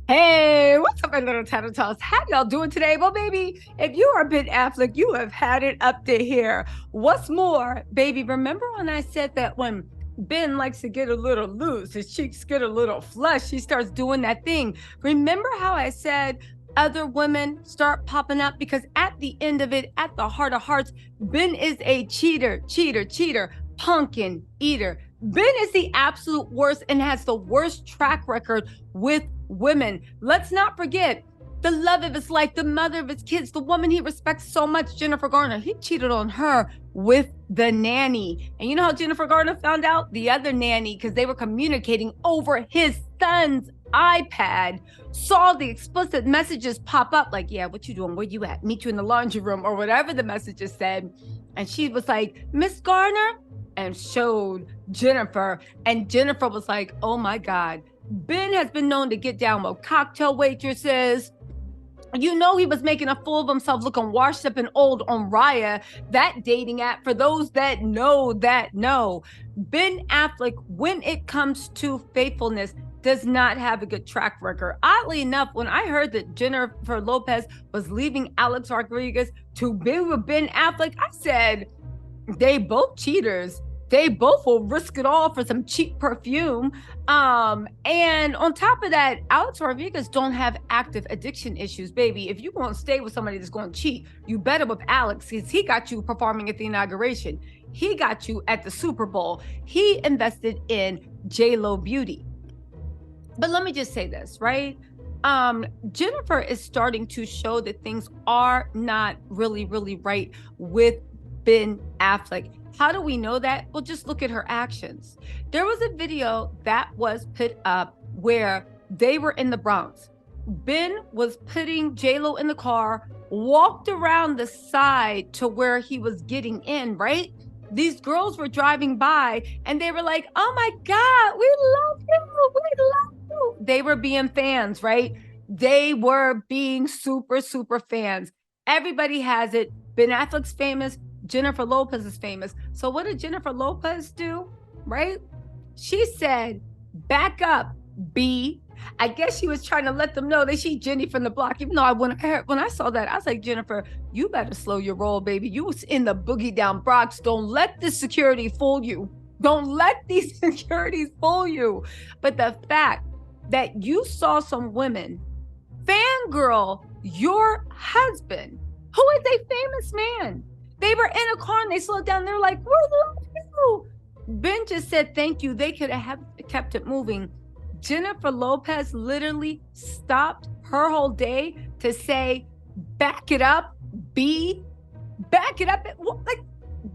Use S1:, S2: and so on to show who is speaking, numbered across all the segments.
S1: Hey, what's up, my little tattletales? Tots? How y'all doing today? Well, baby, if you are Ben Affleck, you have had it up to here. What's more, baby, remember when I said that when Ben likes to get a little loose, his cheeks get a little flush, he starts doing that thing. Remember how I said other women start popping up? Because at the end of it, at the heart of hearts, Ben is a cheater, pumpkin eater. Ben is the absolute worst and has the worst track record with women. Let's not forget the love of his life, the mother of his kids, the woman he respects so much, Jennifer Garner. He cheated on her with the nanny. And you know how Jennifer Garner found out? The other nanny, because they were communicating over his son's iPad, saw the explicit messages pop up like, yeah, what you doing? Where you at? Meet you in the laundry room, or whatever the messages said. And she was like, Miss Garner, and showed Jennifer. And Jennifer was like, oh my God. Ben has been known to get down with cocktail waitresses. You know, he was making a fool of himself looking washed up and old on Raya, that dating app. For those that know, Ben Affleck, when it comes to faithfulness, does not have a good track record. Oddly enough, when I heard that Jennifer Lopez was leaving Alex Rodriguez to be with Ben Affleck, I said, they both cheaters. They both will risk it all for some cheap perfume. And on top of that, Alex Rodriguez don't have active addiction issues, baby. If you want to stay with somebody that's going to cheat, you better with Alex, because he got you performing at the inauguration. He got you at the Super Bowl. He invested in J-Lo Beauty. But let me just say this, right? Jennifer is starting to show that things are not really, really right with Ben Affleck. How do we know that? Well, just look at her actions. There was a video that was put up where they were in the Bronx. Ben was putting J-Lo in the car, walked around the side to where he was getting in, right? These girls were driving by and they were like, oh my God, we love you. We love you. They were being fans, right? They were being super, super fans. Everybody has it. Ben Affleck's famous. Jennifer Lopez is famous. So what did Jennifer Lopez do? Right? She said, back up, B. I guess she was trying to let them know that she Jenny from the block. Even though when I saw that, I was like, Jennifer, you better slow your roll, baby. You was in the boogie down Bronx. Don't let the security fool you. Don't let these securities fool you. But the fact that you saw some women fangirl your husband, who is a famous man. They were in a car and they slowed down. They're like, we love you. Ben just said, thank you. They could have kept it moving. Jennifer Lopez literally stopped her whole day to say, back it up, B. Back it up. Like,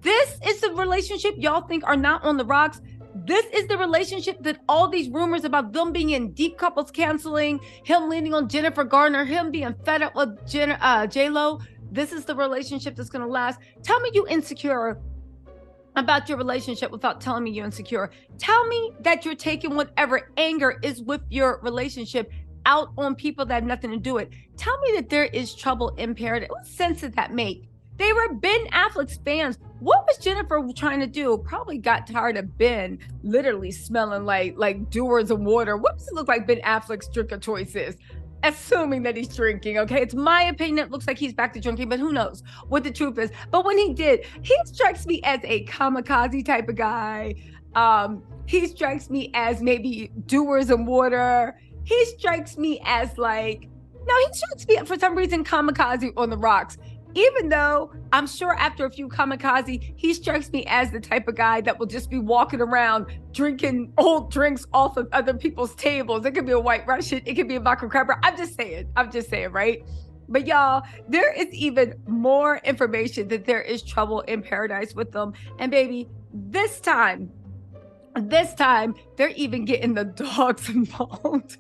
S1: this is the relationship y'all think are not on the rocks. This is the relationship that all these rumors about them being in deep couples counseling, him leaning on Jennifer Garner, him being fed up with J-Lo. This is the relationship that's going to last. Tell me you insecure about your relationship without telling me you're insecure. Tell me that you're taking whatever anger is with your relationship out on people that have nothing to do with it. Tell me that there is trouble in paradise. What sense does that make? They were Ben Affleck's fans. What was Jennifer trying to do? Probably got tired of Ben literally smelling like Doers of water. What does it look like Ben Affleck's drink of choice is? Assuming that he's drinking, okay? It's my opinion. It looks like he's back to drinking, but who knows what the truth is. But when he did, he strikes me as a kamikaze type of guy. He strikes me as maybe Doers and water. He strikes me as he strikes me for some reason kamikaze on the rocks. Even though I'm sure after a few kamikaze, he strikes me as the type of guy that will just be walking around drinking old drinks off of other people's tables. It could be a White Russian. It could be a vodka crapper. I'm just saying, right? But y'all, there is even more information that there is trouble in paradise with them. And baby, this time, they're even getting the dogs involved.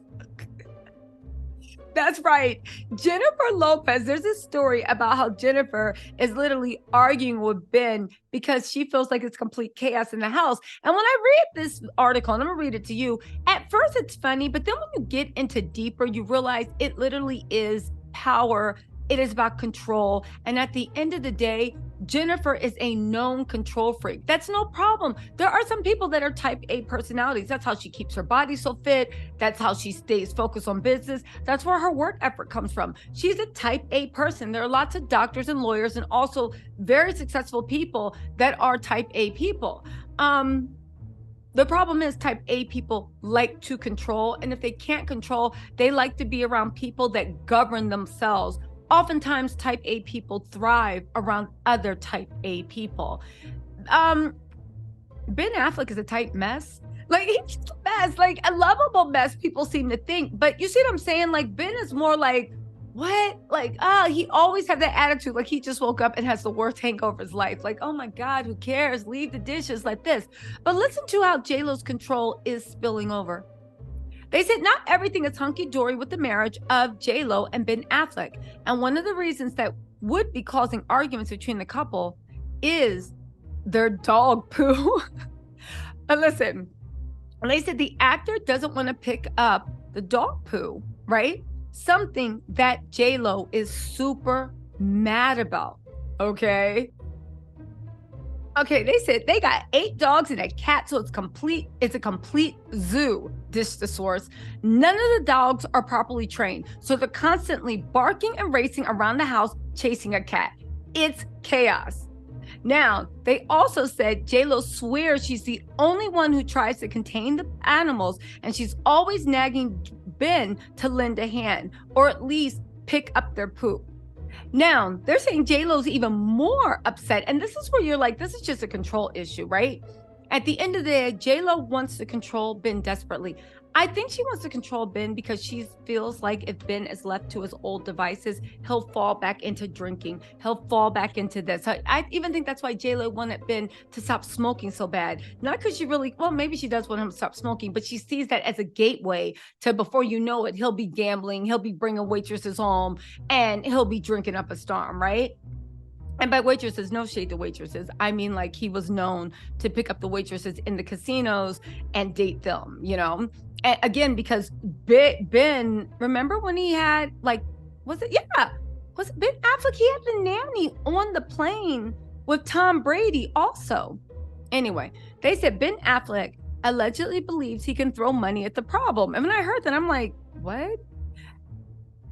S1: That's right. Jennifer Lopez, there's a story about how Jennifer is literally arguing with Ben because she feels like it's complete chaos in the house. And when I read this article, and I'm going to read it to you, at first it's funny, but then when you get into deeper, you realize it literally is power. It is about control. And at the end of the day, Jennifer is a known control freak. That's no problem. There are some people that are type A personalities. That's how she keeps her body so fit. That's how she stays focused on business. That's where her work effort comes from. She's a type A person. There are lots of doctors and lawyers and also very successful people that are type A people. The problem is type A people like to control, and if they can't control, they like to be around people that govern themselves. Oftentimes, type A people thrive around other type A people. Ben Affleck is a type mess. Like, he's a mess, like a lovable mess, people seem to think. But you see what I'm saying? Like, Ben is more like, what? Like, he always have that attitude. Like, he just woke up and has the worst hangover of his life. Like, oh my God, who cares? Leave the dishes like this. But listen to how J-Lo's control is spilling over. They said not everything is hunky-dory with the marriage of J-Lo and Ben Affleck. And one of the reasons that would be causing arguments between the couple is their dog poo. But listen, they said the actor doesn't want to pick up the dog poo, right? Something that J-Lo is super mad about, okay? Okay, they said they got 8 dogs and a cat, so it's a complete zoo, dish the source. None of the dogs are properly trained, so they're constantly barking and racing around the house, chasing a cat. It's chaos. Now, they also said J-Lo swears she's the only one who tries to contain the animals, and she's always nagging Ben to lend a hand, or at least pick up their poop. Now, they're saying J-Lo's even more upset, and this is where you're like, this is just a control issue, right? At the end of the day, J-Lo wants to control Ben desperately. I think she wants to control Ben because she feels like if Ben is left to his old devices, he'll fall back into drinking. He'll fall back into this. I even think that's why J-Lo wanted Ben to stop smoking so bad. Not because she really, well, maybe she does want him to stop smoking, but she sees that as a gateway to, before you know it, he'll be gambling, he'll be bringing waitresses home, and he'll be drinking up a storm, right? And by waitresses, no shade to waitresses. I mean, like, he was known to pick up the waitresses in the casinos and date them, you know? And again, because Ben, remember when he had, like, was it Ben Affleck? He had the nanny on the plane with Tom Brady also. Anyway, they said Ben Affleck allegedly believes he can throw money at the problem. And when I heard that, I'm like, what?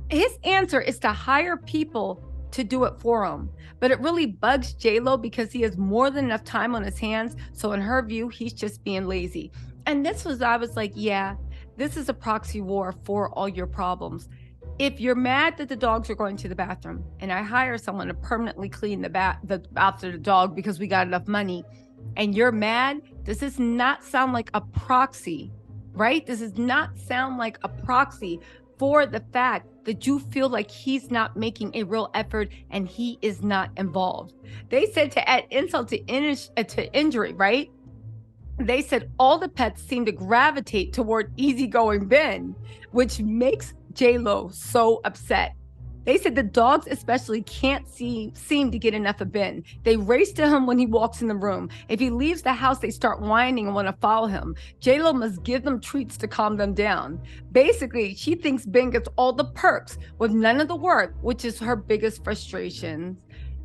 S1: His answer is to hire people to do it for him. But it really bugs J-Lo because he has more than enough time on his hands. So in her view, he's just being lazy. And I was like, yeah, this is a proxy war for all your problems. If you're mad that the dogs are going to the bathroom and I hire someone to permanently clean after the dog because we got enough money, and you're mad, does this not sound like a proxy, right? This does not sound like a proxy for the fact that you feel like he's not making a real effort and he is not involved. They said to add insult to injury, right? They said all the pets seem to gravitate toward easygoing Ben, which makes J-Lo so upset. They said the dogs especially can't seem to get enough of Ben. They race to him when he walks in the room. If he leaves the house, they start whining and want to follow him. J-Lo must give them treats to calm them down. Basically, she thinks Ben gets all the perks with none of the work, which is her biggest frustration.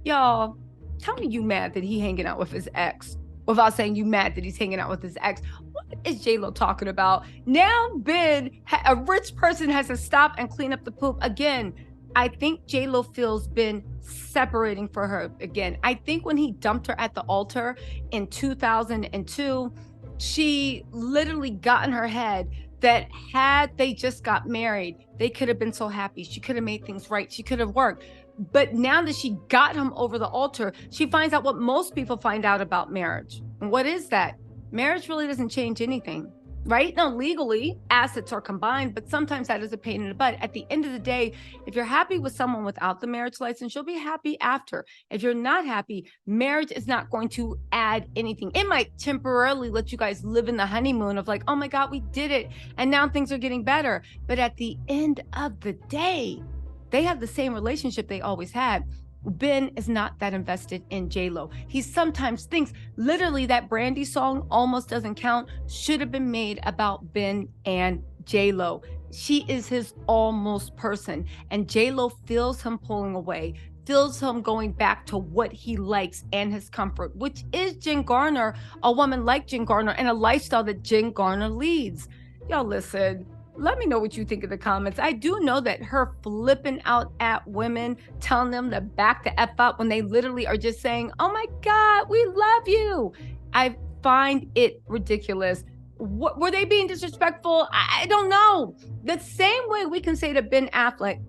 S1: Y'all, tell me you mad that he hanging out with his ex without saying you mad that he's hanging out with his ex. What is J-Lo talking about? Now Ben, a rich person, has to stop and clean up the poop. Again, I think J-Lo feels Ben separating for her again. I think when he dumped her at the altar in 2002, she literally got in her head that had they just got married, they could have been so happy. She could have made things right. She could have worked. But now that she got him over the altar, she finds out what most people find out about marriage. And what is that? Marriage really doesn't change anything, right? Now, legally, assets are combined, but sometimes that is a pain in the butt. At the end of the day, if you're happy with someone without the marriage license, you'll be happy after. If you're not happy, marriage is not going to add anything. It might temporarily let you guys live in the honeymoon of like, oh my God, we did it. And now things are getting better. But at the end of the day, they have the same relationship they always had. Ben is not that invested in J-Lo. He sometimes thinks literally that Brandy song Almost Doesn't Count should have been made about Ben and J-Lo. She is his almost person, and J-Lo feels him pulling away, steals him going back to what he likes and his comfort, which is Jen Garner, a woman like Jen Garner, and a lifestyle that Jen Garner leads. Y'all listen, let me know what you think in the comments. I do know that her flipping out at women, telling them to back the F up when they literally are just saying, oh my God, we love you. I find it ridiculous. What, were they being disrespectful? I don't know. The same way we can say to Ben Affleck,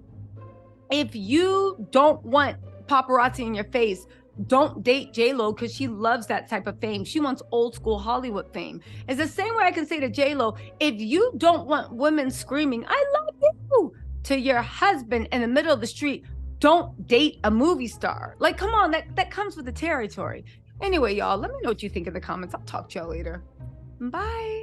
S1: if you don't want paparazzi in your face, don't date J-Lo because she loves that type of fame. She wants old school Hollywood fame. It's the same way I can say to J-Lo, if you don't want women screaming, I love you, to your husband in the middle of the street, don't date a movie star. Like, come on, that comes with the territory. Anyway, y'all, let me know what you think in the comments. I'll talk to y'all later. Bye.